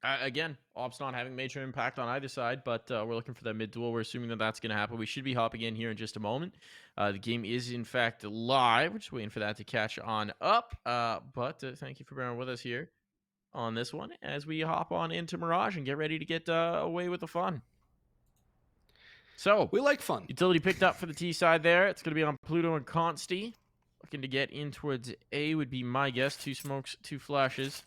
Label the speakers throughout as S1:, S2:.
S1: Again, Ops not having major impact on either side, but we're looking for that mid duel. We're assuming that that's going to happen. We should be hopping in here in just a moment. The game is, in fact, live. We're just waiting for that to catch on up. But thank you for bearing with us here on this one as we hop on into Mirage and get ready to get away with the fun. So,
S2: we like fun.
S1: Utility picked up for the T side there. It's going to be on Pluto and Consti. Looking to get in towards A would be my guess. 2 smokes, 2 flashes.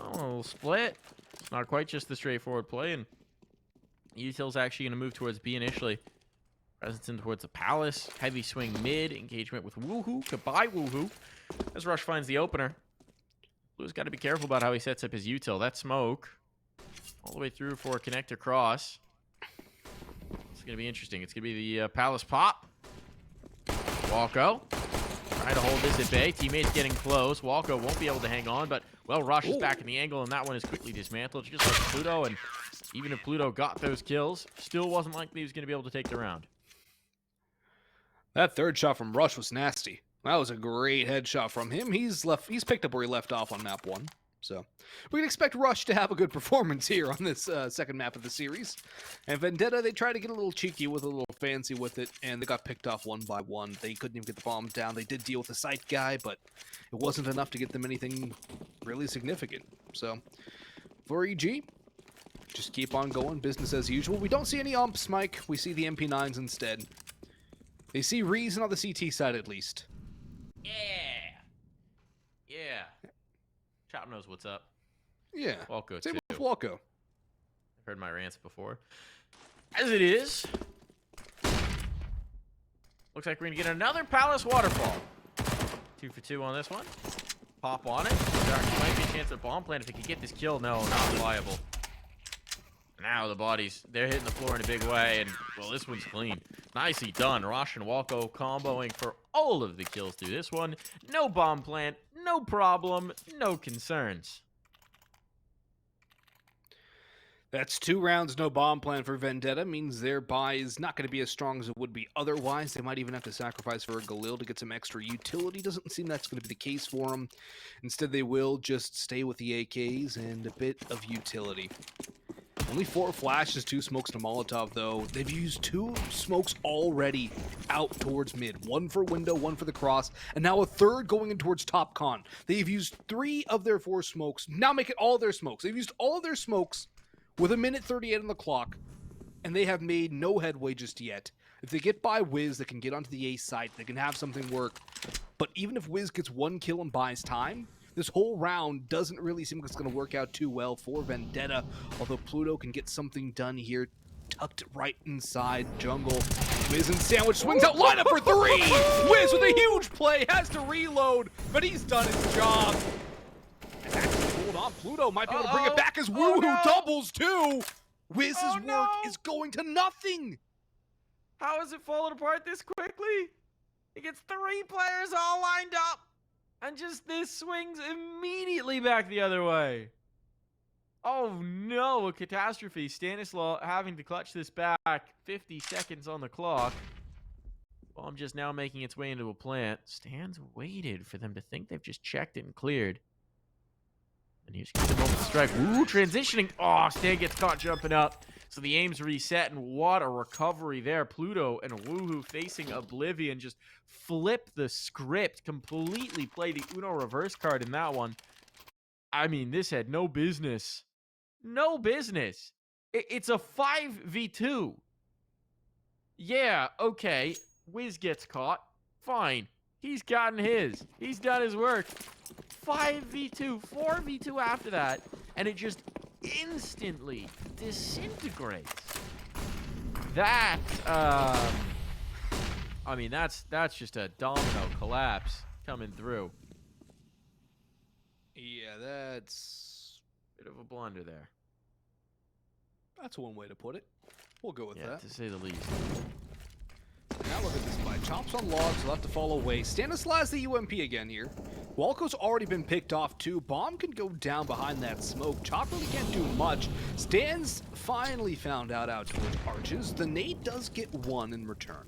S1: A little split. It's not quite just the straightforward play, and Util's actually going to move towards B initially. Presence in towards the Palace. Heavy swing mid. Engagement with Woohoo. Goodbye, Woohoo. As Rush finds the opener. Blue's got to be careful about how he sets up his Util. That smoke all the way through for a connector cross. It's going to be interesting. It's going to be the Palace pop. Walco. Trying to hold this at bay. Teammates getting close. Walco won't be able to hang on, but, well, Rush is back in the angle, and that one is quickly dismantled, just like Pluto. And even if Pluto got those kills, still wasn't likely he was going to be able to take the round.
S2: That third shot from Rush was nasty. That was a great headshot from him. He's picked up where he left off on map 1. So we can expect Rush to have a good performance here on this second map of the series. And Vendetta, they tried to get a little cheeky with a little fancy with it, and they got picked off one by one. They couldn't even get the bombs down. They did deal with the site guy, but it wasn't enough to get them anything really significant. So for EG, just keep on going, business as usual. We don't see any umps, Mike. We see the MP9s instead. They see Reason on the CT side at least.
S1: Yeah. Chop knows what's up.
S2: Yeah.
S1: Walco,
S2: same
S1: too.
S2: with Walco.
S1: I've heard my rants before. As it is, looks like we're going to get another Palace waterfall. 2 for 2 on this one. Pop on it. There actually might be a chance at bomb plant if he could get this kill. No, not viable. Now the bodies, they're hitting the floor in a big way, and, well, this one's clean. Nicely done. Rush and Walco comboing for all of the kills through this one. No bomb plant, no problem, no concerns.
S2: That's 2 rounds, no bomb plan for Vendetta. Means their buy is not going to be as strong as it would be otherwise. They might even have to sacrifice for a Galil to get some extra utility. Doesn't seem that's going to be the case for them. Instead, they will just stay with the AKs and a bit of utility. Only 4 flashes, 2 smokes and a Molotov, though. They've used 2 smokes already out towards mid. 1 for window, 1 for the cross, and now a third going in towards top con. They've used 3 of their 4 smokes. Now make it all their smokes. They've used all of their smokes with 1:38 on the clock, and they have made no headway just yet. If they get by Wiz, they can get onto the A site. They can have something work. But even if Wiz gets 1 kill and buys time, this whole round doesn't really seem like it's going to work out too well for Vendetta, although Pluto can get something done here, tucked right inside jungle. Wiz and Sandwich swings out, lineup for 3! Wiz with a huge play, has to reload, but he's done his job. And actually, hold on, Pluto might be able to bring it back as Woohoo doubles too! Wiz's work is going to nothing!
S1: How has it fallen apart this quickly? He gets 3 players all lined up. And just this swings immediately back the other way. Oh no, a catastrophe. Stanislaw having to clutch this back. 50 seconds on the clock. Bomb just now making its way into a plant. Stan's waited for them to think they've just checked it and cleared. And here's the moment to strike. Ooh, transitioning. Oh, Stan gets caught jumping up. So the aim's reset, and what a recovery there. Pluto and Woohoo facing Oblivion just flip the script, completely play the Uno reverse card in that one. I mean, this had no business. No business. It's a 5v2. Yeah, okay. Wiz gets caught. Fine. He's gotten his. He's done his work. 5v2, 4v2 after that, and it just instantly disintegrates. That, I mean, that's just a domino collapse coming through.
S2: Yeah, that's
S1: Bit of a blunder there.
S2: That's one way to put it. We'll go with that.
S1: To say the least.
S2: Now look at this fight. Chops on logs, will have to fall away. Stanislaw has the UMP again here. Walco's already been picked off too. Bomb can go down behind that smoke. Chop really can't do much. Stan's finally found out towards Arches. The nade does get 1 in return.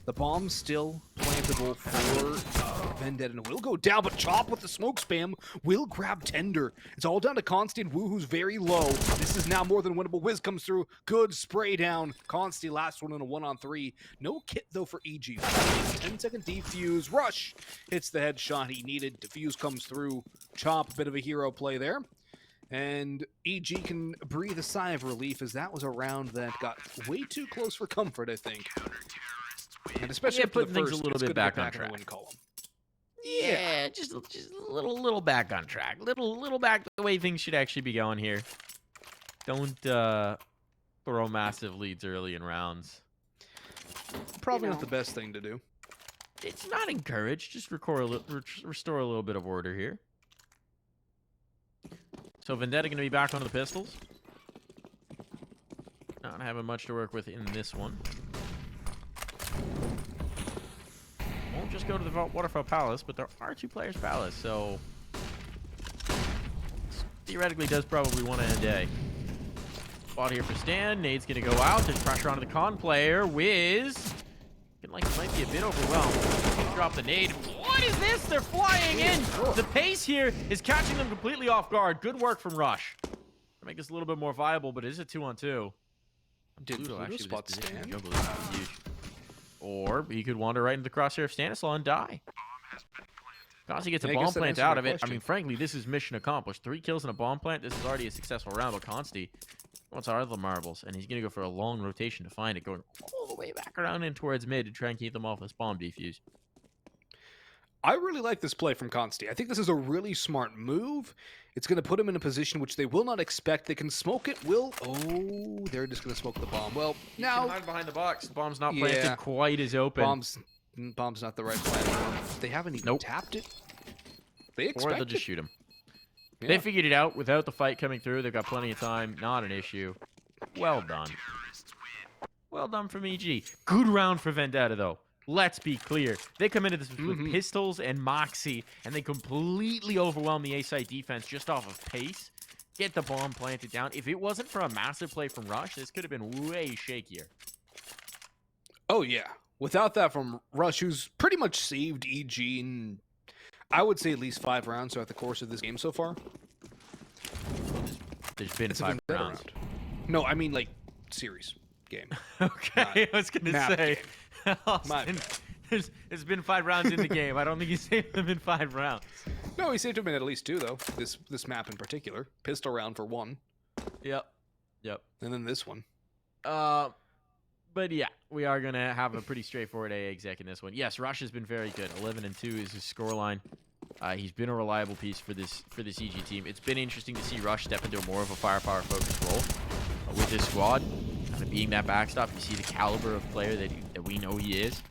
S2: The bomb's still plantable for Vendetta will go down, but Chop with the smoke spam will grab Tender. It's all down to Consti and Wu, who's very low. This is now more than winnable. Wiz comes through. Good spray down. Consti last one in a 1-on-3. No kit, though, for EG. 10-second defuse. Rush hits the headshot he needed. Defuse comes through. Chop, a bit of a hero play there. And EG can breathe a sigh of relief, as that was a round that got way too close for comfort, I think. And especially after
S1: putting
S2: the
S1: things
S2: first,
S1: a little
S2: it's
S1: bit
S2: good to
S1: back
S2: get
S1: on
S2: back in the
S1: track.
S2: win column.
S1: Yeah, just a little back on track. Little back the way things should actually be going here. Don't throw massive leads early in rounds.
S2: Probably not the best thing to do.
S1: It's not encouraged. Just restore a little bit of order here. So Vendetta going to be back onto the pistols. Not having much to work with in this one. Won't just go to the Waterfall Palace, but there are 2 players Palace, so theoretically does probably want to end A. Spot here for Stan. Nade's going to go out. There's pressure onto the con player. Wiz. Looking like he might be a bit overwhelmed. Drop the nade. What is this? They're flying in. The pace here is catching them completely off guard. Good work from Rush. To make this a little bit more viable, but it is a 2-on-2. Pluto actually
S2: spot
S1: with this position.
S2: Stan.
S1: Juggle is huge. Or he could wander right into the crosshair of Stanislaw and die. Consti gets a
S2: Yeah, I
S1: bomb
S2: guess that
S1: plant
S2: answers
S1: out
S2: my
S1: of it. I
S2: question.
S1: mean, frankly, this is mission accomplished. 3 kills and a bomb plant. This is already a successful round, but Consti wants our other marbles, and he's going to go for a long rotation to find it, going all the way back around in towards mid to try and keep them off this bomb defuse.
S2: I really like this play from Consti. I think this is a really smart move. It's going to put him in a position which they will not expect. They can smoke it. Oh, they're just going to smoke the bomb. Well, now
S1: hide behind the box. The bomb's not planted quite as open.
S2: Bomb's not the right plan for him. They haven't even tapped it. They expect
S1: Or they'll just shoot him.
S2: Yeah.
S1: They figured it out without the fight coming through. They've got plenty of time. Not an issue. Well done. Well done from EG. Good round for Vendetta, though. Let's be clear. They come into this with pistols and Moxie, and they completely overwhelm the A-side defense just off of pace. Get the bomb planted down. If it wasn't for a massive play from Rush, this could have been way shakier.
S2: Oh, yeah. Without that from Rush, who's pretty much saved EG in, I would say, at least 5 rounds throughout the course of this game so far.
S1: There's been
S2: It's a
S1: 5
S2: Vendetta
S1: rounds.
S2: round. No, I mean, like, series game.
S1: Okay, I was going to say.
S2: Austin,
S1: there's been 5 rounds in the game. I don't think he saved them in 5 rounds.
S2: No, he saved him in at least 2, though. This map in particular. Pistol round for 1.
S1: Yep.
S2: And then this one.
S1: But yeah, we are going to have a pretty straightforward AA exec in this one. Yes, Rush has been very good. 11-2 is his scoreline. He's been a reliable piece for this EG team. It's been interesting to see Rush step into more of a firepower-focused role with this squad. Kind of being that backstop, you see the caliber of player that we know he is.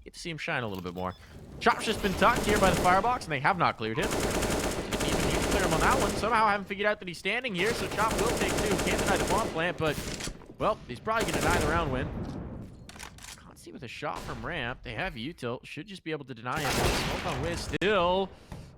S1: Get to see him shine a little bit more. Chop's just been tucked here by the firebox, and they have not cleared him. Even you clear him on that one. Somehow I haven't figured out that he's standing here, so Chop will take 2. Can't deny the bomb plant, but, well, he's probably going to deny the round win. Consti with a shot from ramp. They have util. Should just be able to deny him. Smoke on Wiz still.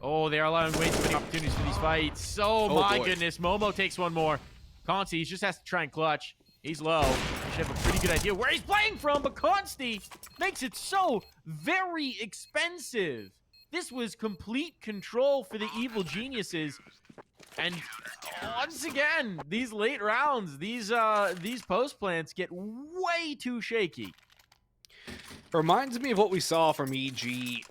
S1: Oh, they are allowing way too many opportunities for these fights. So, my goodness. Momo takes one more. Consti just has to try and clutch. He's low. He should have a pretty good idea where he's playing from, but Consti makes it so very expensive. This was complete control for the evil geniuses. And once again, these late rounds, these post plants get way too shaky.
S2: Reminds me of what we saw from EG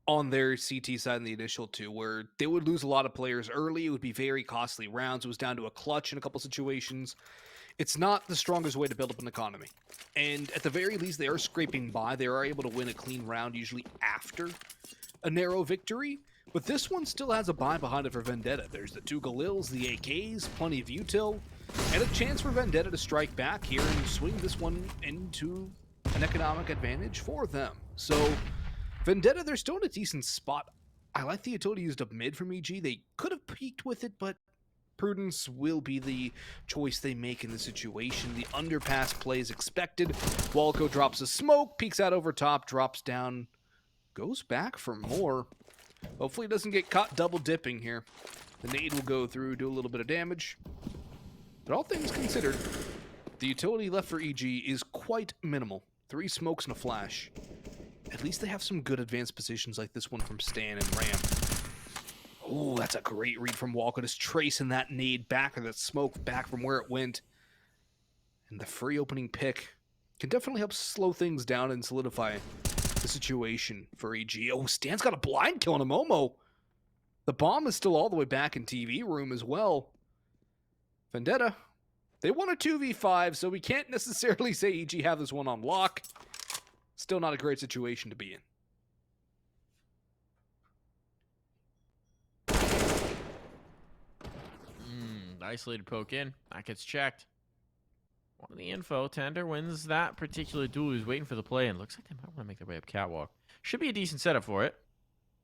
S2: on their CT side in the initial 2, where they would lose a lot of players early. It would be very costly rounds. It was down to a clutch in a couple situations. It's not the strongest way to build up an economy. And at the very least, they are scraping by. They are able to win a clean round, usually after a narrow victory. But this one still has a buy behind it for Vendetta. There's the 2 Galils, the AKs, plenty of util, and a chance for Vendetta to strike back here and swing this one into an economic advantage for them. So Vendetta, they're still in a decent spot. I like the utility used up mid from EG. They could have peaked with it, but prudence will be the choice they make in the situation. The underpass play is expected. Walco drops a smoke, peeks out over top, drops down, goes back for more. Hopefully it doesn't get caught double dipping here. The nade will go through, do a little bit of damage. But all things considered, the utility left for EG is quite minimal. 3 smokes and a flash. at least they have some good advanced positions like this one from Stan and Ramp. Oh, that's a great read from Walco, just tracing that nade back, or that smoke back from where it went. And the free opening pick can definitely help slow things down and solidify the situation for EG. Oh, Stan's got a blind kill on a Momo. The bomb is still all the way back in TV room as well. Vendetta, they won a 2v5, so we can't necessarily say EG have this one on lock. Still not a great situation to be in.
S1: Isolated poke in. That gets checked. One of the info. Tender wins that particular duel. He's waiting for the play, and looks like they might want to make their way up catwalk. Should be a decent setup for it.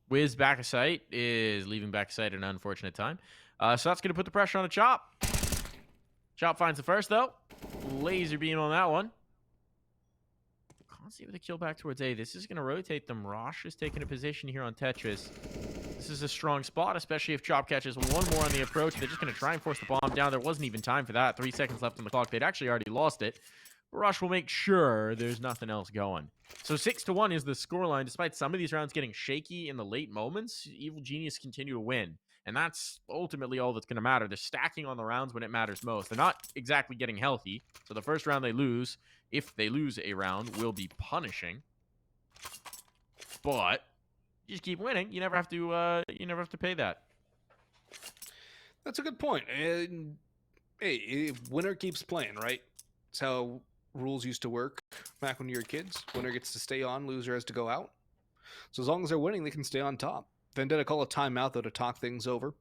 S1: Wiz back of sight is leaving back of sight at an unfortunate time. So that's going to put the pressure on the Chop. Chop finds the first, though. Laser beam on that one. Consti with a kill back towards A. This is going to rotate them. EG.RUSH is taking a position here on Tetris. This is a strong spot, especially if Chop catches one more on the approach. They're just going to try and force the bomb down. There wasn't even time for that. 3 seconds left on the clock. They'd actually already lost it. EG.RUSH will make sure there's nothing else going. So 6-1 is the scoreline. Despite some of these rounds getting shaky in the late moments, Evil Genius continue to win. And that's ultimately all that's going to matter. They're stacking on the rounds when it matters most. They're not exactly getting healthy. So the first round they lose, if they lose a round, will be punishing. But you just keep winning. You never have to pay that.
S2: That's a good point. And hey, winner keeps playing, right? That's how rules used to work back when you were kids. Winner gets to stay on, loser has to go out. So as long as they're winning, they can stay on top. Vendetta call a timeout, though, to talk things over.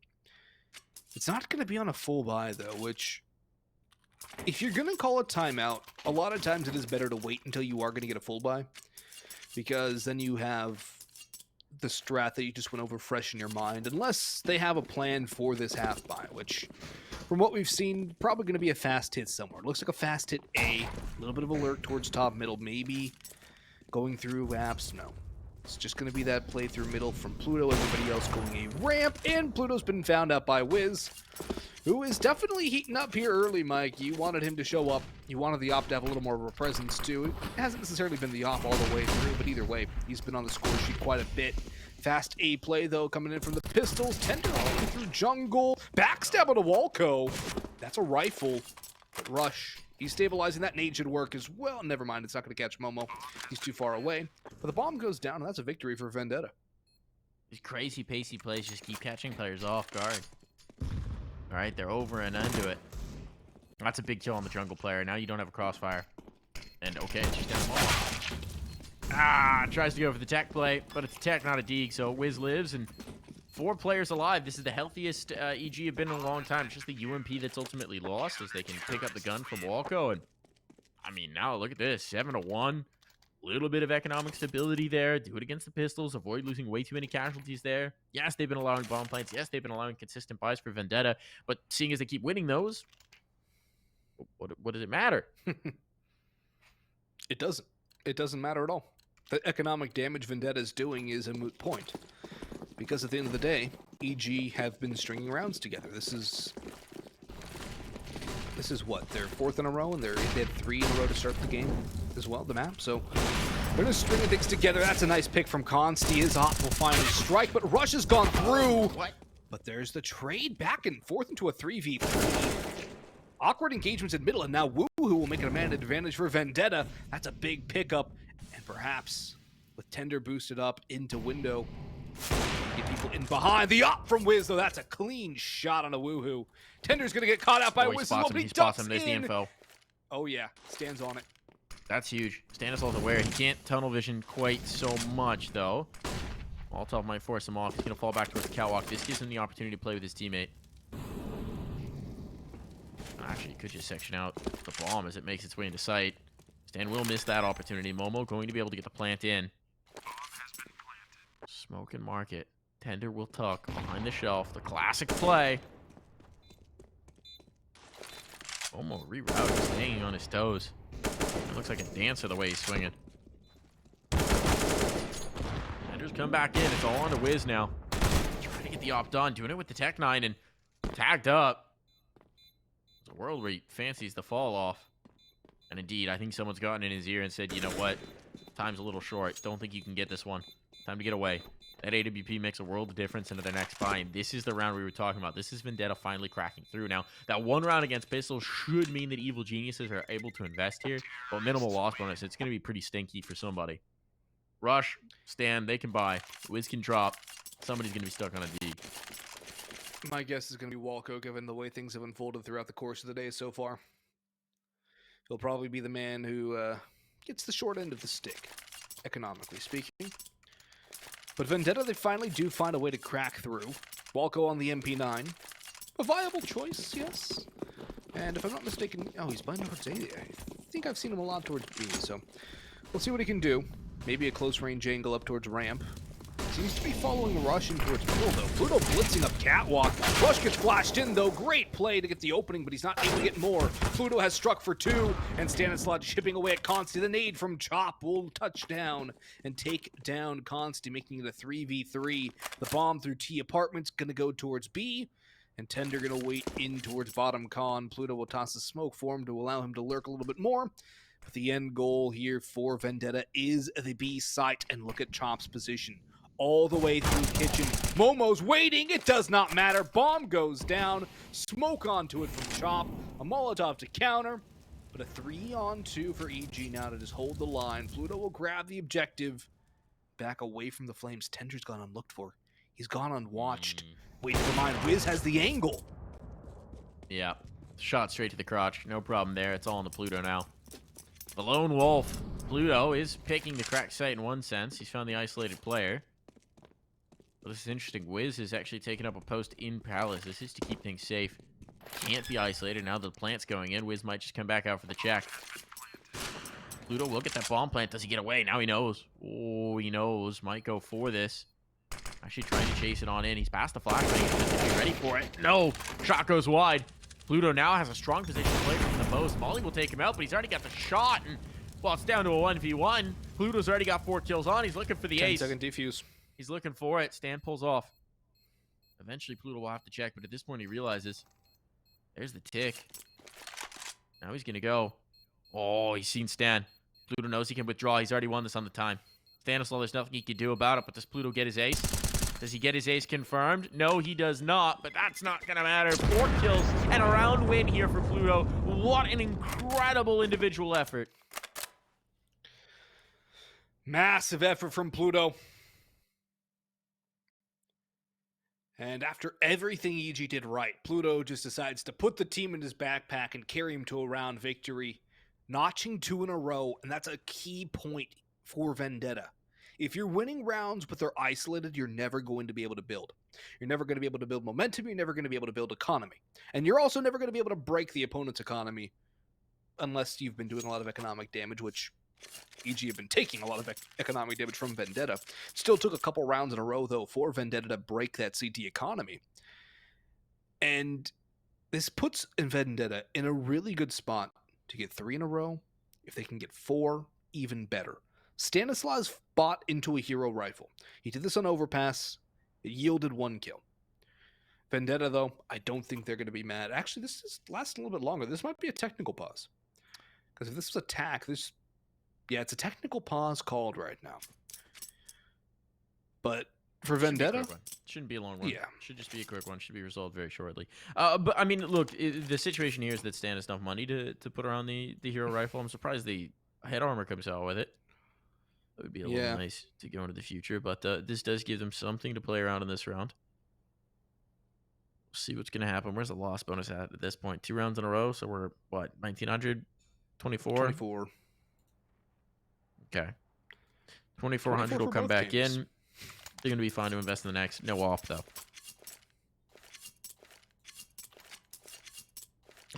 S2: It's not going to be on a full buy, though, which, if you're going to call a timeout, a lot of times it is better to wait until you are going to get a full buy, because then you have the strat that you just went over fresh in your mind, unless they have a plan for this half buy, which, from what we've seen, probably going to be a fast hit somewhere. It looks like a fast hit A, a little bit of alert towards top middle, maybe going through apps. No. It's just going to be that play through middle from Pluto. Everybody else going a ramp, and Pluto's been found out by Wiz, who is definitely heating up here early, Mike. You wanted him to show up. You wanted the op to have a little more of a presence, too. It hasn't necessarily been the op all the way through, but either way, he's been on the score sheet quite a bit. Fast A play, though, coming in from the pistols. Tender through jungle. Backstab on a Walco. That's a rifle. EG.RUSH. He's stabilizing. That nade should work as well. Never mind, it's not going to catch Momo. He's too far away. But the bomb goes down, and that's a victory for Vendetta.
S1: These crazy pacey plays just keep catching players off guard. All right, they're over and into it. That's a big kill on the jungle player. Now you don't have a crossfire. And okay, it's just down Momo. Tries to go for the tech play, but it's a tech, not a deke, so Wiz lives, and 4 players alive. This is the healthiest EG have been in a long time. It's just the UMP that's ultimately lost, as they can pick up the gun from Walco. And I mean, now look at this, 7-1. Little bit of economic stability there. Do it against the pistols. Avoid losing way too many casualties there. Yes, they've been allowing bomb plants. Yes, they've been allowing consistent buys for Vendetta. But seeing as they keep winning those, what does it matter?
S2: It doesn't. It doesn't matter at all. The economic damage Vendetta is doing is a moot point. Because at the end of the day, EG have been stringing rounds together. This is what, their 4th in a row, and they had 3 in a row to start the game as well, the map. So they're just stringing things together. That's a nice pick from Consti. His op will finally strike, but EG.RUSH has gone through.
S1: What?
S2: But there's the trade back and forth into a 3v3. Awkward engagements in middle, and now Woohoo will make it a man advantage for Vendetta. That's a big pickup, and perhaps with Tender boosted up into window, get people in behind. The op from Wiz, though, that's a clean shot on a Woohoo. Tender's going to get caught out by Wiz.
S1: He spots him. There's the info.
S2: Oh, yeah. Stands on it.
S1: That's huge. Stanislaw's aware. He can't tunnel vision quite so much, though. Molotov might force him off. He's going to fall back towards the catwalk. This gives him the opportunity to play with his teammate. Actually, he could just section out the bomb as it makes its way into sight. Stan will miss that opportunity. Momo going to be able to get the plant in. Smoke and market. Tender will tuck behind the shelf. The classic play. Momo rerouted, just hanging on his toes. It looks like a dancer the way he's swinging. Tender's come back in. It's all on to Wiz now. Trying to get the op done. Doing it with the Tech 9 and tagged up. It's a world where he fancies the fall off. And indeed, I think someone's gotten in his ear and said, you know what? Time's a little short. Don't think you can get this one. Time to get away. That AWP makes a world of difference into their next buy, and this is the round we were talking about. This is Vendetta finally cracking through. Now, that one round against Pistol should mean that Evil Geniuses are able to invest here, but minimal loss bonus, it's going to be pretty stinky for somebody. Rush, Stan, they can buy. Wiz can drop. Somebody's going to be stuck on a D.
S2: My guess is going to be Walco, given the way things have unfolded throughout the course of the day so far. He'll probably be the man who gets the short end of the stick, economically speaking. But Vendetta, they finally do find a way to crack through. Walco on the MP9. A viable choice, yes. And if I'm not mistaken, oh, he's buying towards A. I think I've seen him a lot towards B, so we'll see what he can do. Maybe a close-range angle up towards ramp. Seems to be following Rush in towards Pluto. Pluto blitzing up Catwalk. Rush gets flashed in, though. Great play to get the opening, but he's not able to get more. Pluto has struck for 2, and Stanislaw chipping away at Consti. The nade from Chop will touch down and take down Consti, making it a 3v3. The bomb through T apartments going to go towards B, and Tender going to wait in towards bottom con. Pluto will toss a smoke for him to allow him to lurk a little bit more. But the end goal here for Vendetta is the B site, and look at Chop's position. All the way through kitchen. Momo's waiting. It does not matter. Bomb goes down. Smoke onto it from Chop. A Molotov to counter. But a 3-on-2 for EG now to just hold the line. Pluto will grab the objective. Back away from the flames. Tender's gone unlooked for. He's gone unwatched. Waiting for mine. Wiz has the angle.
S1: Yeah. Shot straight to the crotch. No problem there. It's all on the Pluto now. The lone wolf. Pluto is picking the cracked site in one sense. He's found the isolated player. Well, this is interesting. Wiz is actually taking up a post in Palace. This is to keep things safe. Can't be isolated now that the plant's going in. Wiz might just come back out for the check. Pluto will get that bomb plant. Does he get away? Now he knows. Oh, he knows. Might go for this. Actually trying to chase it on in. He's past the flashbang. He's ready for it. No! Shot goes wide. Pluto now has a strong position to play from the post. Molly will take him out, but he's already got the shot. And, well, it's down to a 1v1. Pluto's already got 4 kills on. He's looking for the ace.
S2: 10-second defuse.
S1: He's looking for it. Stan pulls off. Eventually, Pluto will have to check, but at this point, he realizes there's the tick. Now he's going to go. Oh, he's seen Stan. Pluto knows he can withdraw. He's already won this on the time. Stanislaw, there's nothing he can do about it, but does Pluto get his ace? Does he get his ace confirmed? No, he does not, but that's not going to matter. 4 kills and a round win here for Pluto. What an incredible individual effort.
S2: Massive effort from Pluto. And after everything EG did right, Pluto just decides to put the team in his backpack and carry him to a round victory, notching 2 in a row, and that's a key point for Vendetta. If you're winning rounds but they're isolated, you're never going to be able to build. You're never going to be able to build momentum, you're never going to be able to build economy. And you're also never going to be able to break the opponent's economy unless you've been doing a lot of economic damage, which EG have been taking a lot of economic damage from Vendetta. Still took a couple rounds in a row, though, for Vendetta to break that CT economy. And this puts Vendetta in a really good spot to get 3 in a row. If they can get 4, even better. Stanislaw's bought into a hero rifle. He did this on Overpass. It yielded 1 kill. Vendetta, though, I don't think they're going to be mad. Actually, this is lasting a little bit longer. This might be a technical pause. Because if this was attack, this... Yeah, it's a technical pause called right now. But for Vendetta...
S1: Shouldn't be a long one.
S2: Yeah.
S1: Should just be a quick one. Should be resolved very shortly. But, I mean, look, the situation here is that Stan has enough money to put around the hero rifle. I'm surprised the head armor comes out with it. It would be a little nice to go into the future. But this does give them something to play around in this round. We'll see what's going to happen. Where's the loss bonus at this point? 2 rounds in a row. So we're, what, 1900? 24?
S2: 24.
S1: Okay. 2400 will come back in. They're going to be fine to invest in the next. No off, though.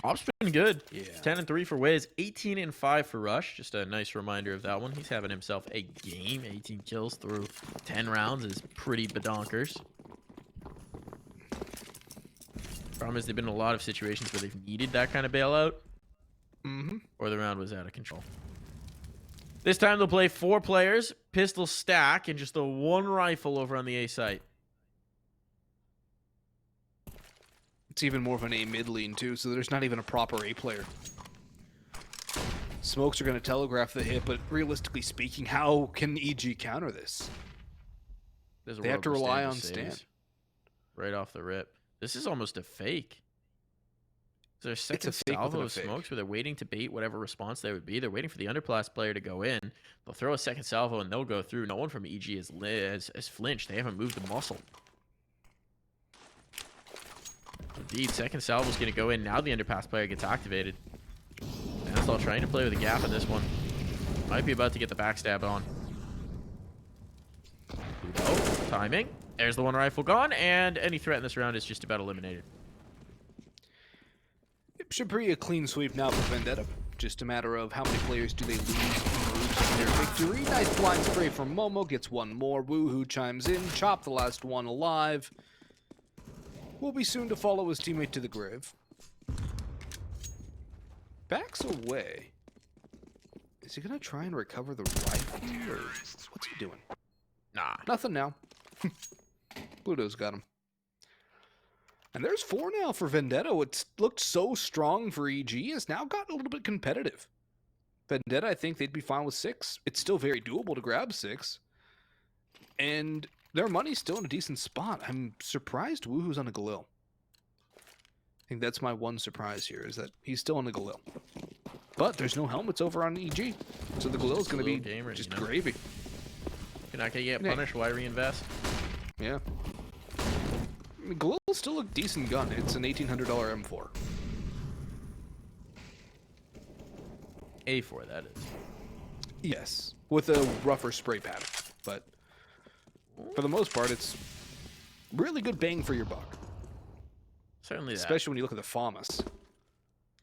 S1: Off's been good. Yeah. 10-3 for Wiz. 18-5 for Rush. Just a nice reminder of that one. He's having himself a game. 18 kills through 10 rounds is pretty badonkers. Problem is they've been in a lot of situations where they've needed that kind of bailout. Or the round was out of control. This time they'll play 4 players, pistol stack, and just the 1 rifle over on the A site. It's
S2: even more of an A mid lane too, so there's not even a proper A player. Smokes are going to telegraph the hit, but realistically speaking, how can EG counter this? They have to rely on Stan.
S1: Right off the rip. This is almost a fake. Is there a second salvo of smokes where they're waiting to bait whatever response they would be? They're waiting for the underpass player to go in. They'll throw a second salvo and they'll go through. No one from EG has flinched. They haven't moved a muscle. Indeed, second salvo is going to go in. Now the underpass player gets activated. Stanislaw trying to play with a gap in this one. Might be about to get the backstab on. Pluto, timing. There's the one rifle gone, and any threat in this round is just about eliminated.
S2: It should be a clean sweep now for Vendetta. Just a matter of how many players do they lose in their victory. Nice blind spray from Momo, gets one more. Woohoo chimes in, chop the last one alive. Will be soon to follow his teammate to the grave. Backs away. Is he gonna try and recover the rifle, or what's he doing?
S1: Nah.
S2: Nothing now. Pluto's got him. And there's 4 now for Vendetta. What looked so strong for EG has now gotten a little bit competitive. Vendetta, I think they'd be fine with 6. It's still very doable to grab 6. And their money's still in a decent spot. I'm surprised Woohoo's on a Galil. I think that's my one surprise here, is that he's still on the Galil. But there's no helmets over on EG. So the Galil's going to be just gravy.
S1: You're not going to get punished. Why reinvest?
S2: Yeah. I mean, Galil's still a decent gun. It's an $1,800 M4.
S1: A4, that is.
S2: Yes. With a rougher spray pad. But for the most part, it's really good bang for your buck.
S1: Certainly that.
S2: Especially when you look at the FAMAS.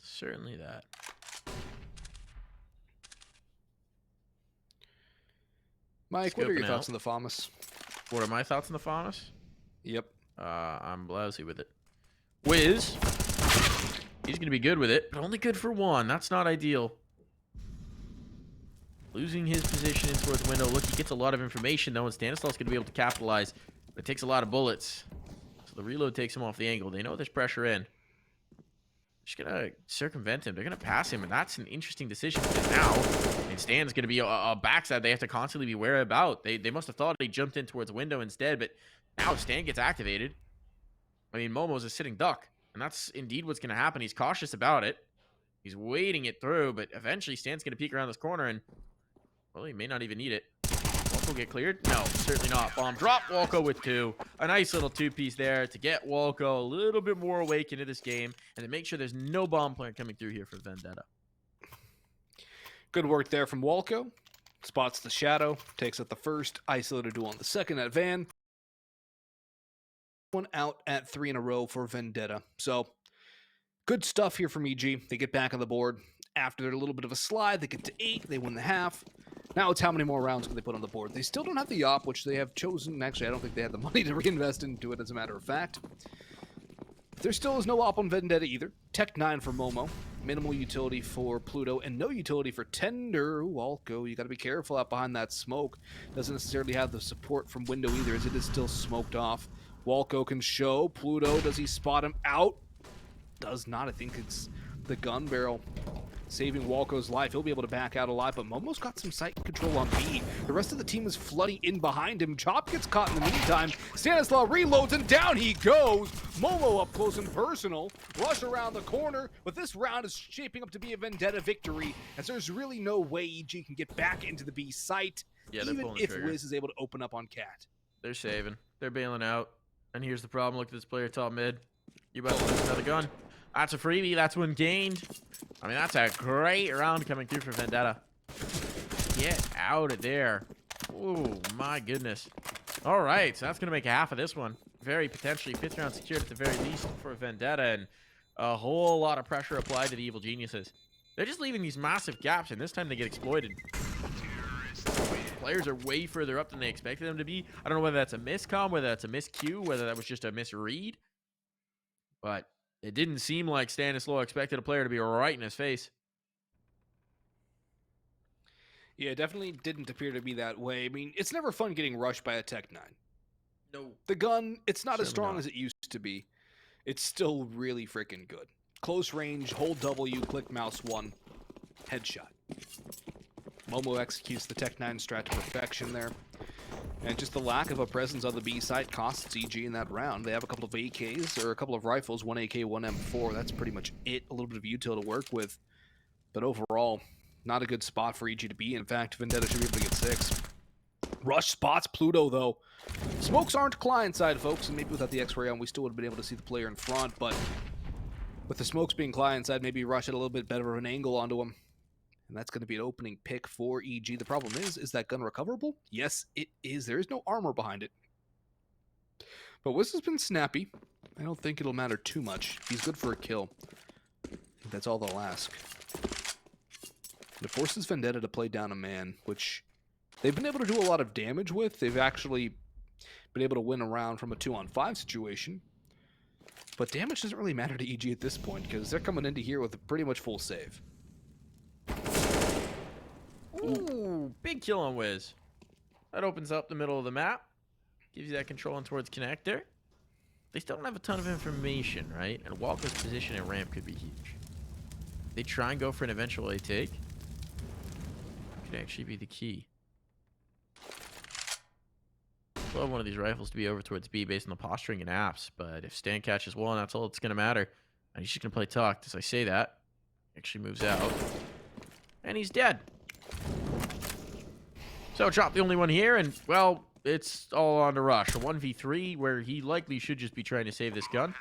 S1: Certainly that.
S2: Mike, what are your thoughts on the FAMAS?
S1: What are my thoughts on the FAMAS?
S2: Yep.
S1: I'm lousy with it. Wiz, he's going to be good with it, but only good for 1. That's not ideal. Losing his position in towards the window. Look, he gets a lot of information, though, and Stanislaw's going to be able to capitalize. But it takes a lot of bullets. So the reload takes him off the angle. They know there's pressure in. Just going to circumvent him. They're going to pass him, and that's an interesting decision. Because now, Stan's going to be a backside they have to constantly be wary about. They must have thought he jumped in towards the window instead, but now Stan gets activated. I mean, Momo's a sitting duck, and that's indeed what's going to happen. He's cautious about it. He's waiting it through, but eventually Stan's going to peek around this corner, and, well, he may not even need it. Walco get cleared? No, certainly not. Bomb drop. Walco with 2. A nice little 2-piece there to get Walco a little bit more awake into this game, and to make sure there's no bomb plant coming through here for Vendetta.
S2: Good work there from Walco. Spots the shadow, takes out the first, isolated duel on the second at Van. One out at 3 in a row for Vendetta. So, good stuff here from EG. They get back on the board. After a little bit of a slide, they get to 8. They win the half. Now it's how many more rounds can they put on the board. They still don't have the op, which they have chosen. Actually, I don't think they had the money to reinvest into it, as a matter of fact. There still is no op on Vendetta either. Tech 9 for Momo. Minimal utility for Pluto, and no utility for Tender. Walco, you got to be careful out behind that smoke. Doesn't necessarily have the support from window either, as it is still smoked off. Walco can show. Pluto, does he spot him out? Does not. I think it's the gun barrel saving Walco's life. He'll be able to back out alive, but Momo's got some sight control on B. The rest of the team is flooding in behind him. Chop gets caught in the meantime. Stanislaw reloads, and down he goes. Momo up close and personal. Rush around the corner, but this round is shaping up to be a Vendetta victory, as there's really no way EG can get back into the B site, even if Wiz is able to open up on Cat.
S1: They're saving. They're bailing out. And here's the problem. Look at this player top mid. You about to lose another gun. That's a freebie. That's one gained. I mean, that's a great round coming through for Vendetta. Get out of there. Oh, my goodness. All right, so that's going to make half of this one. Very potentially 5th round secured at the very least for Vendetta, and a whole lot of pressure applied to the Evil Geniuses. They're just leaving these massive gaps, and this time they get exploited. Players are way further up than they expected them to be. I don't know whether that's a miscom, whether that's a miscue, whether that was just a misread. But it didn't seem like Stanislaw expected a player to be right in his face.
S2: Yeah, it definitely didn't appear to be that way. I mean, it's never fun getting rushed by a Tech 9.
S1: No.
S2: The gun, it's not as strong as it used to be. It's still really freaking good. Close range, hold W, click mouse 1, headshot. Momo executes the Tech 9 strat to perfection there. And just the lack of a presence on the B side costs EG in that round. They have a couple of AKs, or a couple of rifles, one AK, one M4. That's pretty much it. A little bit of util to work with. But overall, not a good spot for EG to be. In fact, Vendetta should be able to get 6. Rush spots Pluto, though. Smokes aren't client side, folks, and maybe without the X-ray on, we still would have been able to see the player in front, but with the smokes being client side, maybe Rush had a little bit better of an angle onto him. And that's going to be an opening pick for EG. The problem is that gun recoverable? Yes, it is. There is no armor behind it. But Wiz has been snappy. I don't think it'll matter too much. He's good for a kill. I think that's all they'll ask. It forces Vendetta to play down a man, which they've been able to do a lot of damage with. They've actually been able to win a round from a 2-on-5 situation. But damage doesn't really matter to EG at this point, because they're coming into here with a pretty much full save.
S1: Ooh, big kill on Wiz. That opens up the middle of the map. Gives you that control in towards connector. They still don't have a ton of information, right? And Walco's position and ramp could be huge. They try and go for an eventual A take. Could actually be the key. Love one of these rifles to be over towards B based on the posturing and apps, but if Stan catches one, that's all that's going to matter. And he's just going to play tucked. As I say that, actually moves out. And he's dead. So drop the only one here, and, well, it's all on to Rush. A 1v3 where he likely should just be trying to save this gun.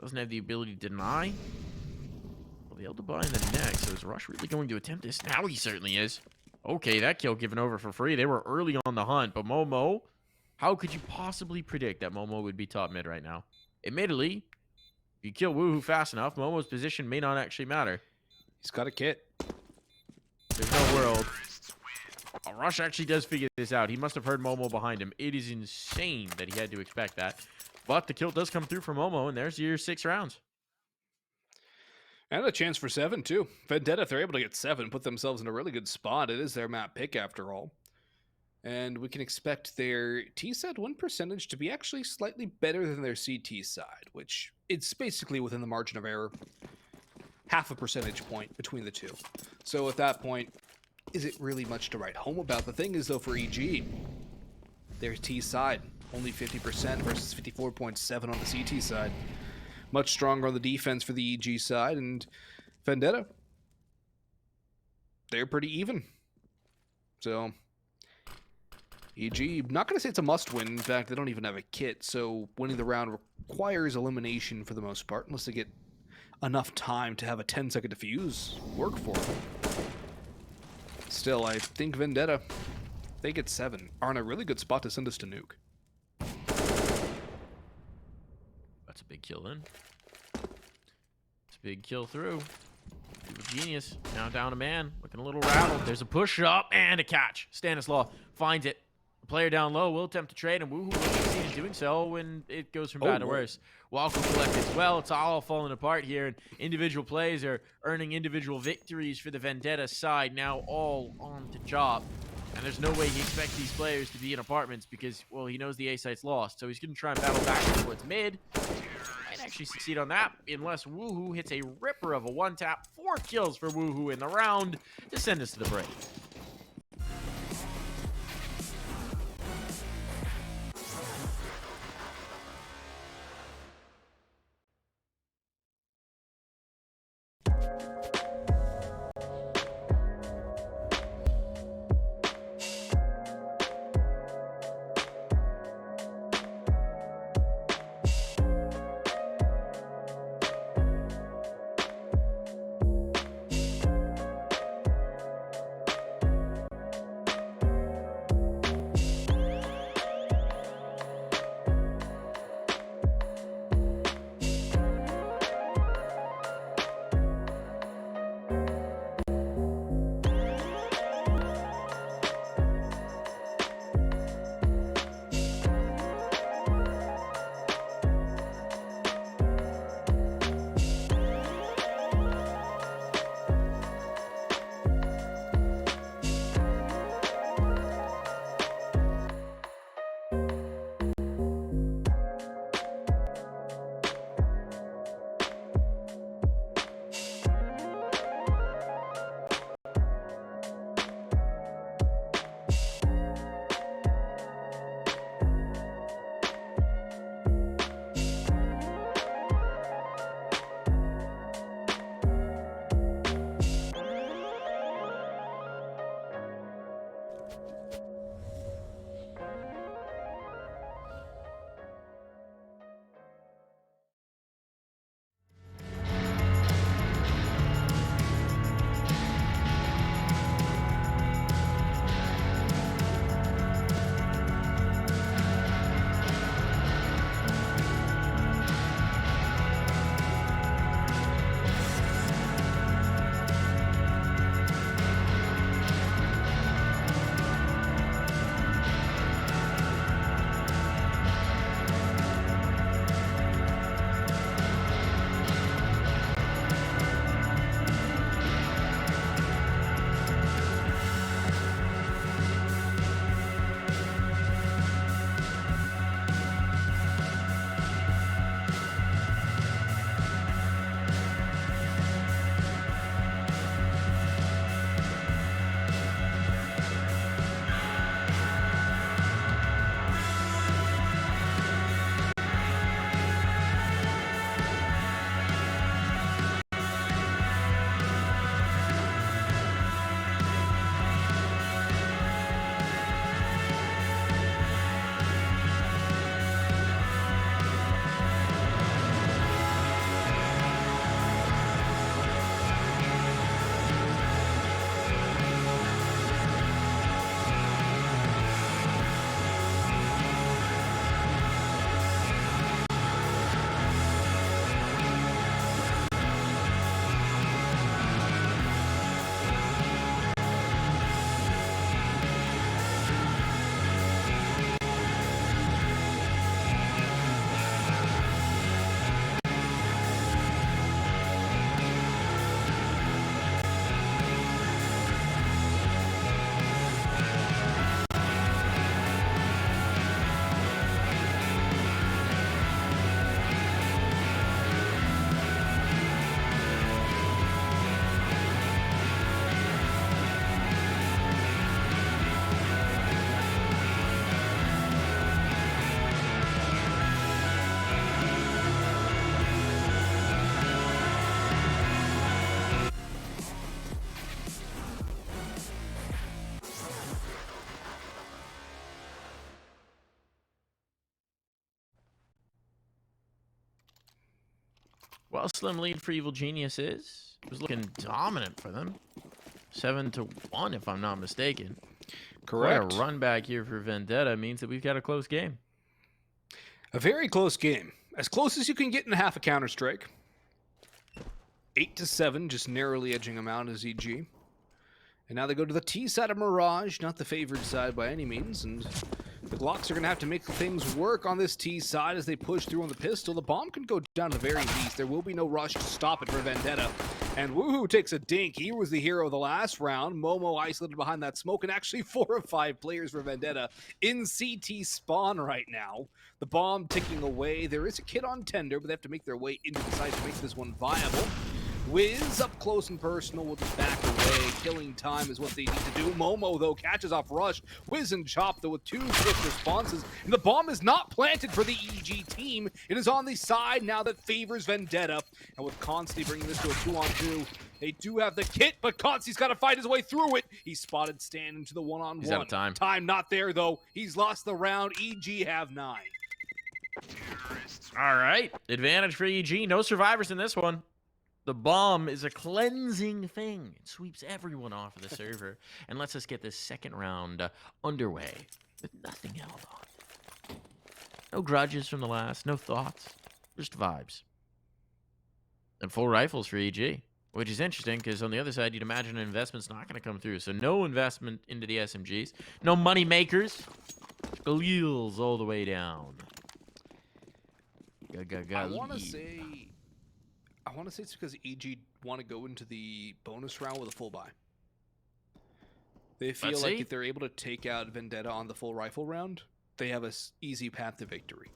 S1: Doesn't have the ability to deny. Well, the Elder buy in the neck, so is Rush really going to attempt this? Now he certainly is. Okay, that kill given over for free. They were early on the hunt, but Momo, how could you possibly predict that Momo would be top mid right now? Admittedly, if you kill Woohoo fast enough, Momo's position may not actually matter.
S2: He's got a kit.
S1: There's no world. Oh, Rush actually does figure this out. He must have heard Momo behind him. It is insane that he had to expect that. But the kill does come through for Momo, and there's your 6 rounds.
S2: And a chance for 7, too. Vendetta, if they're able to get 7, put themselves in a really good spot. It is their map pick, after all. And we can expect their T-side win percentage to be actually slightly better than their CT side, which it's basically within the margin of error. Half a percentage point between the two. So at that point, is it really much to write home about? The thing is, though, for EG, their T side, only 50% versus 54.7 on the CT side. Much stronger on the defense for the EG side, and Vendetta, they're pretty even. So, EG, not going to say it's a must-win. In fact, they don't even have a kit, so winning the round requires elimination for the most part, unless they get enough time to have a 10-second defuse work for them. Still, I think Vendetta, they get 7, are in a really good spot to send us to nuke.
S1: That's a big kill in. It's a big kill through. Evil Genius now down a man, looking a little rattled. There's a push up and a catch. Stanislaw finds it. The player down low will attempt to trade, and Woohoo will succeed in doing so when it goes from bad to worse. Walco collect as well. It's all falling apart here, and individual plays are earning individual victories for the Vendetta side, now all on to Chop. And there's no way he expects these players to be in apartments because, well, he knows the A site's lost. So he's going to try and battle back towards mid. Might actually succeed on that unless Woohoo hits a ripper of a one-tap. 4 kills for Woohoo in the round to send us to the break. Well, slim lead for Evil Geniuses. It was looking dominant for them. 7-1, if I'm not mistaken.
S2: Correct.
S1: Quite a run back here for Vendetta means that we've got a close game.
S2: A very close game. As close as you can get in half a Counter-Strike. 8-7, just narrowly edging them out as EG. And now they go to the T side of Mirage, not the favored side by any means, and the Glocks are going to have to make things work on this T side as they push through on the pistol. The bomb can go down to the very least. There will be no rush to stop it for Vendetta. And Woohoo takes a dink. He was the hero of the last round. Momo isolated behind that smoke, and actually 4 of 5 players for Vendetta in CT spawn right now. The bomb ticking away. There is a kid on tender, but they have to make their way into the site to make this one viable. Wiz up close and personal will just back away. Killing time is what they need to do. Momo, though, catches off Rush. Wiz and Chop, though, with 2 swift responses. And the bomb is not planted for the EG team. It is on the side now that favors Vendetta. And with Consti bringing this to a 2-on-2, they do have the kit, but Consti's got to fight his way through it. He's spotted Stan into the 1-on-1.
S1: He's out of time.
S2: Time not there, though. He's lost the round. EG have 9.
S1: All right. Advantage for EG. No survivors in this one. The bomb is a cleansing thing. It sweeps everyone off of the server and lets us get this second round underway with nothing held on. No grudges from the last, no thoughts, just vibes. And full rifles for EG, which is interesting because on the other side, you'd imagine an investment's not going to come through. So no investment into the SMGs, no money makers, Galeels all the way down.
S2: I want to say it's because EG want to go into the bonus round with a full buy. They feel like if they're able to take out Vendetta on the full rifle round, they have an easy path to victory.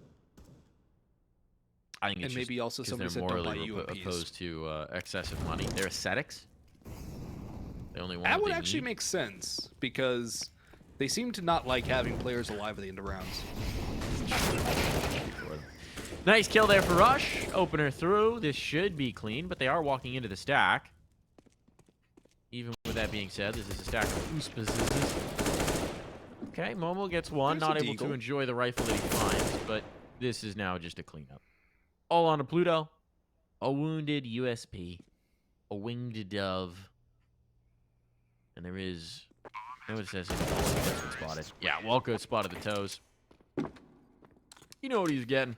S1: I think it's
S2: and maybe also somebody said don't buy UMPs.
S1: Opposed to excessive money. They're ascetics. They only want
S2: that would actually make sense because they seem to not like having players alive at the end of rounds.
S1: Nice kill there for Rush. Opener through. This should be clean, but they are walking into the stack. Even with that being said, this is a stack of Uspazes. Okay, Momo gets one. Not able to enjoy the rifle that he finds, but this is now just a cleanup. All on a Pluto. A wounded USP. A winged dove. And there is... No, it says spotted. Yeah, Walco spotted the toes. You know what he's getting.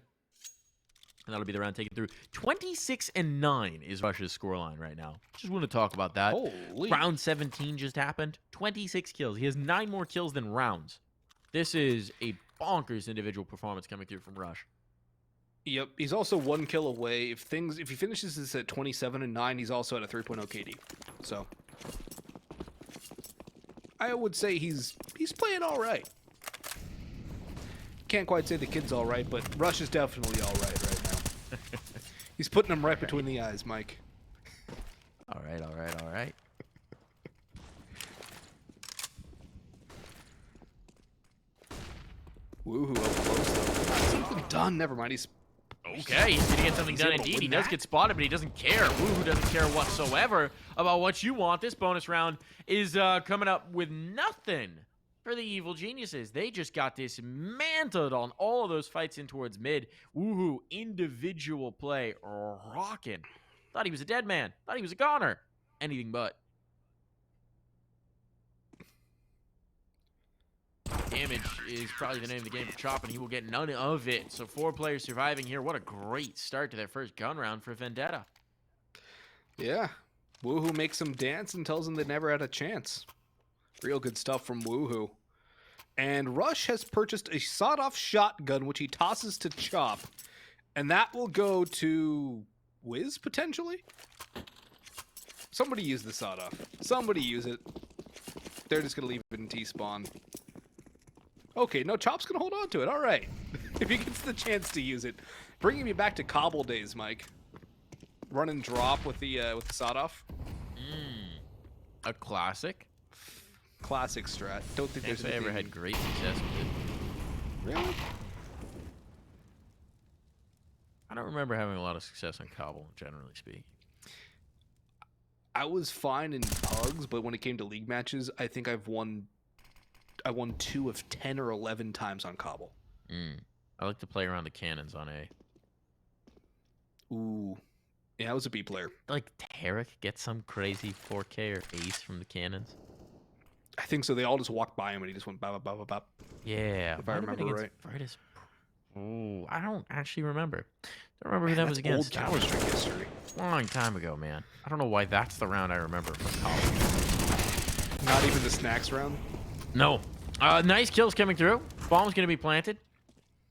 S1: And that'll be the round taken through. 26-9 is Rush's scoreline right now. Just want to talk about that.
S2: Holy.
S1: Round 17 just happened. 26 kills. He has 9 more kills than rounds. This is a bonkers individual performance coming through from Rush.
S2: Yep, he's also 1 kill away. If he finishes this at 27-9, he's also at a 3.0 KD. So I would say he's playing all right. Can't quite say the kid's all right, but Rush is definitely all right now. He's putting them right between the eyes, Mike.
S1: All right, all right, all right.
S2: Woohoo, up close though. Something done. Never mind. He's
S1: okay. He's gonna get something done indeed. He does get spotted, but he doesn't care. Woohoo doesn't care whatsoever about what you want. This bonus round is coming up with nothing for the Evil Geniuses. They just got dismantled on all of those fights in towards mid. Woohoo, individual play, rocking. Thought he was a dead man. Thought he was a goner. Anything but. Damage is probably the name of the game for Chop, and he will get none of it. So 4 players surviving here. What a great start to their first gun round for Vendetta.
S2: Yeah. Woohoo makes them dance and tells them they never had a chance. Real good stuff from Woohoo. And Rush has purchased a sawed-off shotgun, which he tosses to Chop. And that will go to Wiz, potentially? Somebody use the sawed-off. Somebody use it. They're just going to leave it in T-spawn. Okay, no, Chop's going to hold on to it. All right. If he gets the chance to use it. Bringing me back to Cobble days, Mike. Run and drop with the sawed-off.
S1: A classic.
S2: Classic strat. Don't think there's
S1: anything... ever had great success with it.
S2: Really?
S1: I don't remember having a lot of success on Cobble, generally speaking.
S2: I was fine in pugs, but when it came to league matches, I think I won 2 of 10 or 11 times on Cobble.
S1: I like to play around the cannons on A.
S2: Ooh. Yeah, I was a B player.
S1: Like Tarek gets some crazy 4K or ace from the cannons.
S2: I think so. They all just walked by him and he just went bop, bop, bop, bop, bop.
S1: Yeah,
S2: If I remember right.
S1: Virtus. Oh, I don't actually remember. Don't remember who
S2: Man,
S1: that was
S2: that's
S1: against.
S2: old Counter-Strike history.
S1: Long time ago, man. I don't know why that's the round I remember from college.
S2: Not even the snacks round?
S1: No. Nice kills coming through. Bomb's going to be planted.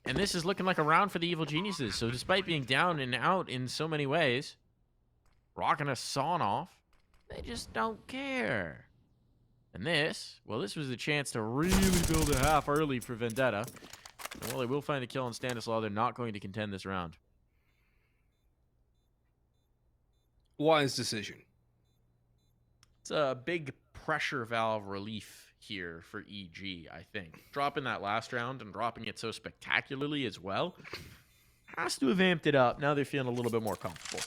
S1: And this is looking like a round for the Evil Geniuses. So despite being down and out in so many ways, rocking a sawn off, they just don't care. And this, well, this was a chance to really build a half early for Vendetta. And while they will find a kill on Stanislaw, they're not going to contend this round.
S2: Wise decision.
S1: It's a big pressure valve relief here for EG, I think. Dropping that last round and dropping it so spectacularly as well has to have amped it up. Now they're feeling a little bit more comfortable.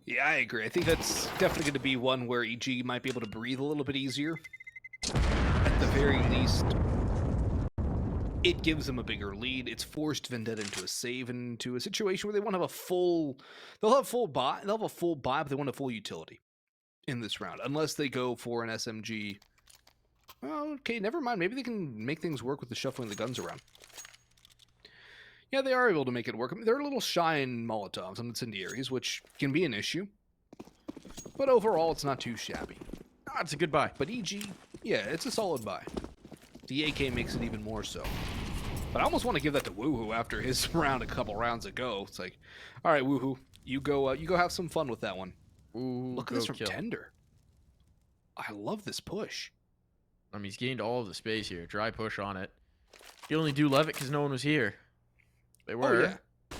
S2: Yeah, I agree. I think that's definitely going to be one where EG might be able to breathe a little bit easier. At the very least, it gives them a bigger lead. It's forced Vendetta into a save and into a situation where they want to have a full... They'll have full buy, but they want a full utility in this round. Unless they go for an SMG. Well, okay, never mind. Maybe they can make things work with the shuffling the guns around. Yeah, they are able to make it work. I mean, they're a little shy in Molotovs and incendiaries, which can be an issue. But overall, it's not too shabby.
S1: Ah, it's a good buy.
S2: But EG, yeah, it's a solid buy. The AK makes it even more so. But I almost want to give that to Woohoo after his round a couple rounds ago. It's like, all right, Woohoo, you go have some fun with that one.
S1: Ooh,
S2: look at this from Tender. I love this push.
S1: He's gained all of the space here. Dry push on it. You only do love it because no one was here. They were.
S2: Oh, yeah.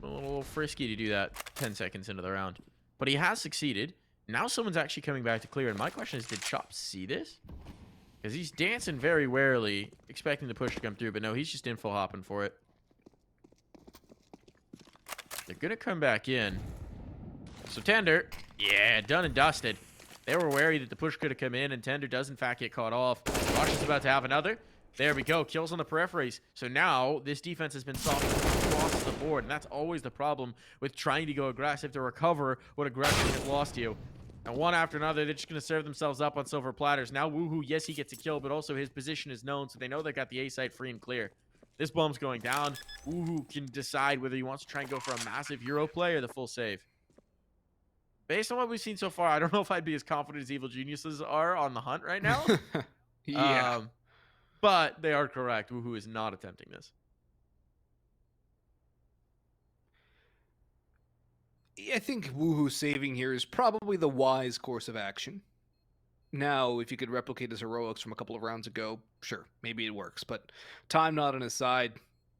S1: A little frisky to do that 10 seconds into the round. But he has succeeded. Now someone's actually coming back to clear. And my question is, did Chop see this? Because he's dancing very warily, expecting the push to come through. But no, he's just info hopping for it. They're going to come back in. So Tender, yeah, done and dusted. They were wary that the push could have come in, and Tender does in fact get caught off. Rush is about to have another. There we go, kills on the peripheries. So now this defense has been softened across the board, and that's always the problem with trying to go aggressive to recover what aggression has lost you. And one after another, they're just going to serve themselves up on silver platters. Now Woohoo, yes, he gets a kill, but also his position is known, so they know they got the A site free and clear. This bomb's going down. Woohoo can decide whether he wants to try and go for a massive Euro play or the full save. Based on what we've seen so far, I don't know if I'd be as confident as Evil Geniuses are on the hunt right now.
S2: Yeah.
S1: But they are correct. Woohoo is not attempting this.
S2: I think Woohoo saving here is probably the wise course of action. Now, if you could replicate his heroics from a couple of rounds ago, sure, maybe it works. But time not on his side,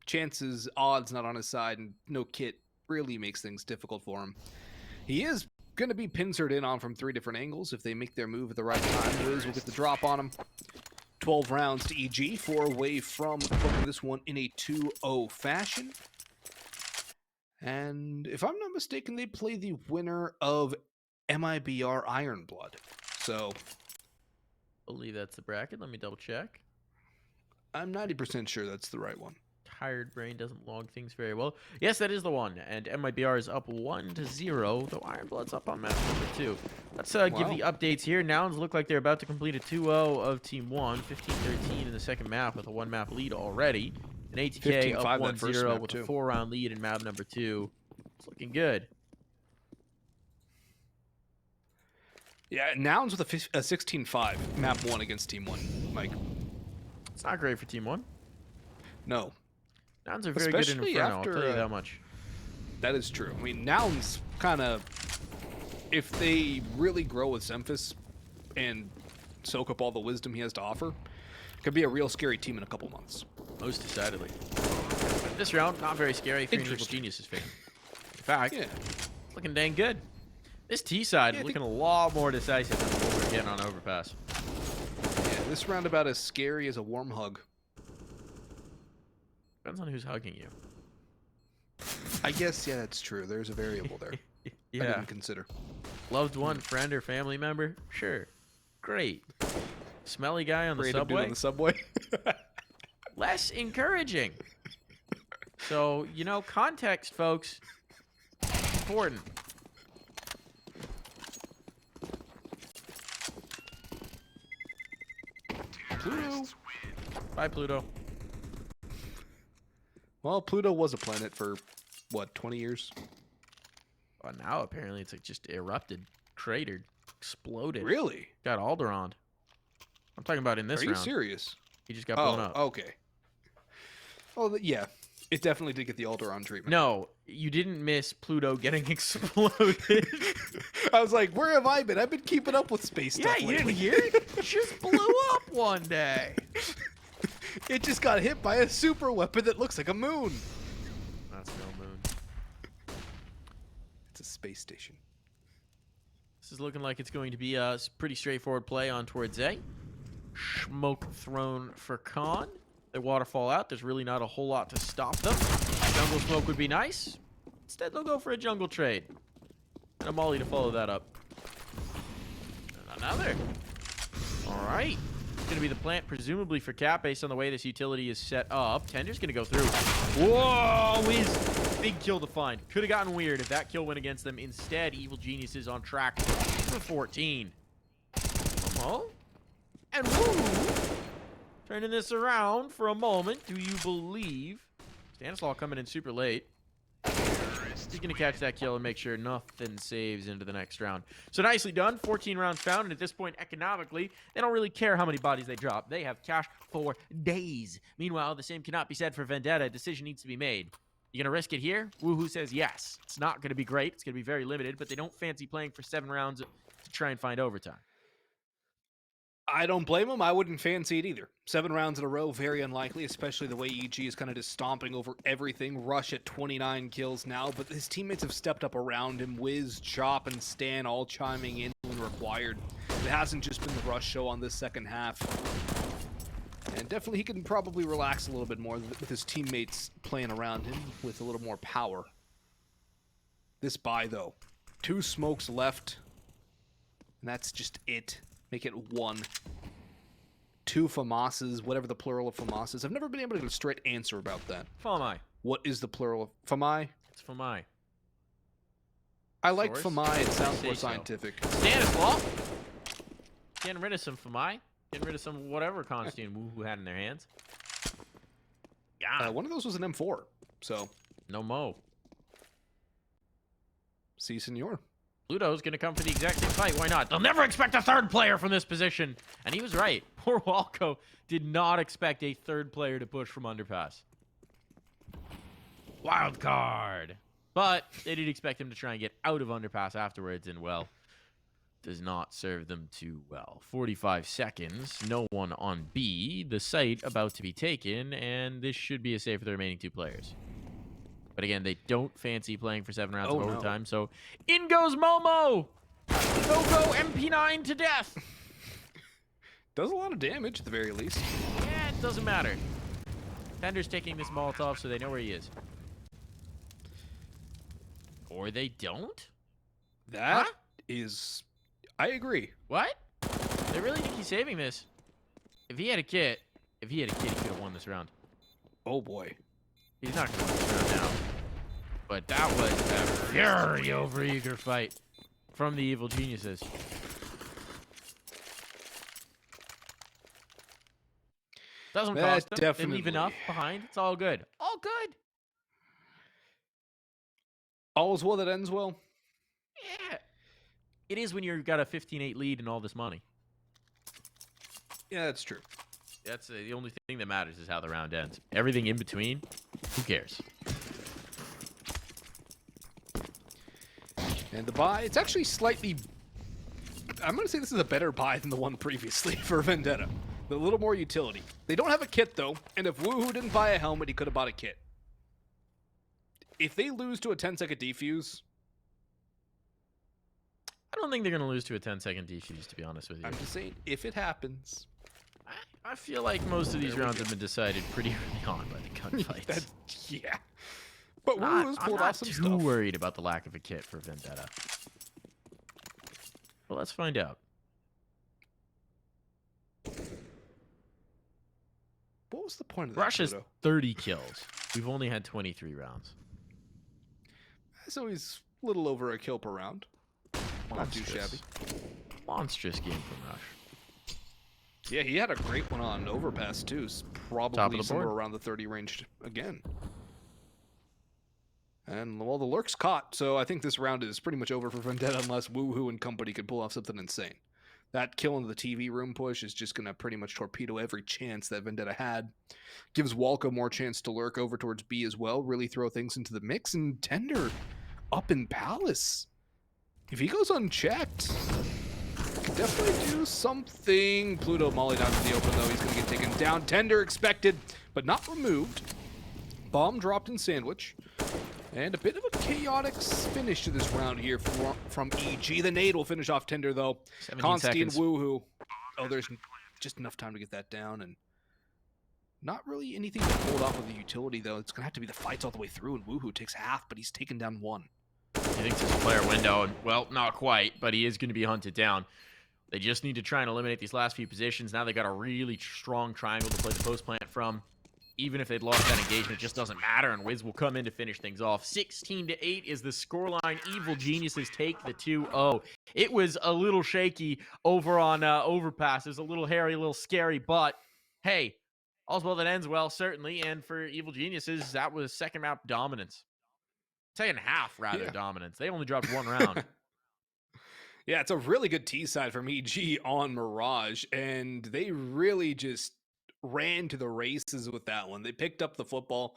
S2: chances, odds not on his side, and no kit really makes things difficult for him. He is going to be pincered in on from 3 different angles. If they make their move at the right time, Wiz will get the drop on him. 12 rounds to EG, 4 away from booking this one in a 2-0 fashion. And if I'm not mistaken, they play the winner of MIBR Ironblood. So,
S1: I believe that's the bracket. Let me double check.
S2: I'm 90% sure that's the right one.
S1: Tired brain doesn't log things very well. Yes, that is the one. And MIBR is up 1-0, though Ironblood's up on map number 2. Let's give the updates here. Nouns look like they're about to complete a 2-0 of Team 1. 15-13 in the second map with a 1-map lead already. An ATK up 1-0 with a 4-round lead in map number 2. It's looking good.
S2: Yeah, Nouns with a 16-5. Map 1 against Team 1, Mike.
S1: It's not great for Team 1.
S2: No.
S1: Nouns are very good in Inferno, I'll tell you that much.
S2: That is true. I mean, Nouns kind of, if they really grow with Zemphis and soak up all the wisdom he has to offer, could be a real scary team in a couple months.
S1: Most decidedly. This round, not very scary if you're an Evil Geniuses fan. In fact, it's looking dang good. This T side is looking a lot more decisive than what we're getting on Overpass.
S2: Yeah, this round about as scary as a warm hug.
S1: Depends on who's hugging you.
S2: I guess, yeah, that's true. There's a variable there.
S1: Yeah.
S2: I didn't consider.
S1: Loved one, friend, or family member? Sure. Great. Smelly guy on the subway?
S2: On the subway?
S1: Less encouraging. So, you know, context, folks, important.
S2: Pluto.
S1: Bye, Pluto.
S2: Well, Pluto was a planet for, what, 20 years?
S1: Well, now apparently it's like just erupted, cratered, exploded.
S2: Really?
S1: Got Alderaan. I'm talking about in this
S2: Are
S1: round.
S2: you serious?
S1: He just got blown up.
S2: Okay. Oh, yeah. It definitely did get the Alderaan treatment.
S1: No, you didn't miss Pluto getting exploded.
S2: I was like, where have I been? I've been keeping up with space
S1: Yeah,
S2: stuff
S1: you
S2: lately.
S1: didn't hear it? It just blew up one day.
S2: It just got hit by a super weapon that looks like a moon.
S1: That's no moon.
S2: It's a space station.
S1: This is looking like it's going to be a pretty straightforward play on towards A. Smoke thrown for Khan. Their waterfall out. There's really not a whole lot to stop them. Jungle smoke would be nice. Instead, they'll go for a jungle trade. And a molly to follow that up. And another. All right. It's going to be the plant, presumably for Cap, based on the way this utility is set up. Tender's going to go through. Whoa! Whiz. Big kill to find. Could have gotten weird if that kill went against them. Instead, Evil Genius is on track for 14. Oh. And woo! Turning this around for a moment. Do you believe? Stanislaw coming in super late. He's going to catch that kill and make sure nothing saves into the next round. So nicely done. 14 rounds found. And at this point, economically, they don't really care how many bodies they drop. They have cash for days. Meanwhile, the same cannot be said for Vendetta. A decision needs to be made. You going to risk it here? Woohoo says yes. It's not going to be great. It's going to be very limited. But they don't fancy playing for 7 rounds to try and find overtime.
S2: I don't blame him. I wouldn't fancy it either. 7 rounds in a row, very unlikely, especially the way EG is kind of just stomping over everything. Rush at 29 kills now, but his teammates have stepped up around him. Wiz, Chop, and Stan all chiming in when required. It hasn't just been the Rush show on this second half. And definitely he can probably relax a little bit more with his teammates playing around him with a little more power. This buy, though. 2 smokes left, and that's just it. Make it 1. 2 FAMASs, whatever the plural of FAMAS is. I've never been able to get a straight answer about that.
S1: FAMI.
S2: What is the plural of FAMI?
S1: It's FAMI.
S2: I like
S1: Source?
S2: FAMI. It sounds
S1: Say
S2: more
S1: so.
S2: scientific.
S1: Stanislaw. Getting rid of some FAMI. Getting rid of some whatever consti and Woohoo had in their hands. Yeah.
S2: One of those was an M4, so
S1: No mo.
S2: si senor.
S1: Pluto's going to come for the exact same fight. Why not? They'll never expect a third player from this position. And he was right. Poor Walco did not expect a third player to push from underpass. Wild card. But they did expect him to try and get out of underpass afterwards, and, well, does not serve them too well. 45 seconds. No one on B. The site about to be taken, and this should be a save for the remaining 2 players. But again, they don't fancy playing for 7 rounds of overtime, so in goes Momo! Go MP9 to death!
S2: Does a lot of damage at the very least.
S1: Yeah, it doesn't matter. Tender's taking this Molotov, so they know where he is. Or they don't?
S2: That is... I agree.
S1: What? They really think he's saving this. If he had a kit, he could have won this round.
S2: Oh boy.
S1: He's not going to win this round now. But that was a very overeager fight from the Evil Geniuses. Doesn't cost them. They leave enough behind. It's all good. All good.
S2: All is well that ends well.
S1: Yeah. It is when you've got a 15-8 lead and all this money.
S2: Yeah, that's true.
S1: That's the only thing that matters is how the round ends. Everything in between, who cares?
S2: And the buy, it's actually slightly... I'm going to say this is a better buy than the one previously for Vendetta. A little more utility. They don't have a kit, though, and if Woohoo didn't buy a helmet, he could have bought a kit. If they lose to a 10-second defuse...
S1: I don't think they're going to lose to a 10-second defuse, to be honest with you.
S2: I'm just saying, if it happens...
S1: I feel like most of these rounds have been decided pretty early on by the gunfights.
S2: Yeah. But Woohoo's pulled off some stuff.
S1: I'm not too worried about the lack of a kit for Vendetta. Well, let's find out.
S2: What was the point of that?
S1: Rush has 30 kills. We've only had 23 rounds.
S2: So he's a little over a kill per round. Not too shabby.
S1: Monstrous game from Rush.
S2: Yeah, he had a great one on overpass too. Probably somewhere around the 30 range again. And well, the lurk's caught, so I think this round is pretty much over for Vendetta unless Woohoo and company can pull off something insane. That kill into the TV room push is just going to pretty much torpedo every chance that Vendetta had. Gives Walco more chance to lurk over towards B as well, really throw things into the mix, and Tender up in Palace. If he goes unchecked, can definitely do something. Pluto molly down to the open, though. He's going to get taken down. Tender expected, but not removed. Bomb dropped in Sandwich. And a bit of a chaotic finish to this round here from EG. The nade will finish off Tender, though. Consti and Woohoo. Oh, there's just enough time to get that down. And not really anything to hold off of the utility, though. It's going to have to be the fights all the way through, and Woohoo takes half, but he's taken down one.
S1: He thinks it's a player window, and, well, not quite, but he is going to be hunted down. They just need to try and eliminate these last few positions. Now they got a really strong triangle to play the post plant from. Even if they'd lost that engagement, it just doesn't matter, and Wiz will come in to finish things off. 16-8 is the scoreline. Evil Geniuses take the 2-0. It was a little shaky over on Overpass. It was a little hairy, a little scary, but hey, all's well that ends well, certainly. And for Evil Geniuses, that was second map dominance. Second half, rather, dominance. They only dropped one round.
S2: Yeah, it's a really good T side from EG on Mirage, and they really just ran to the races with that one. They picked up the football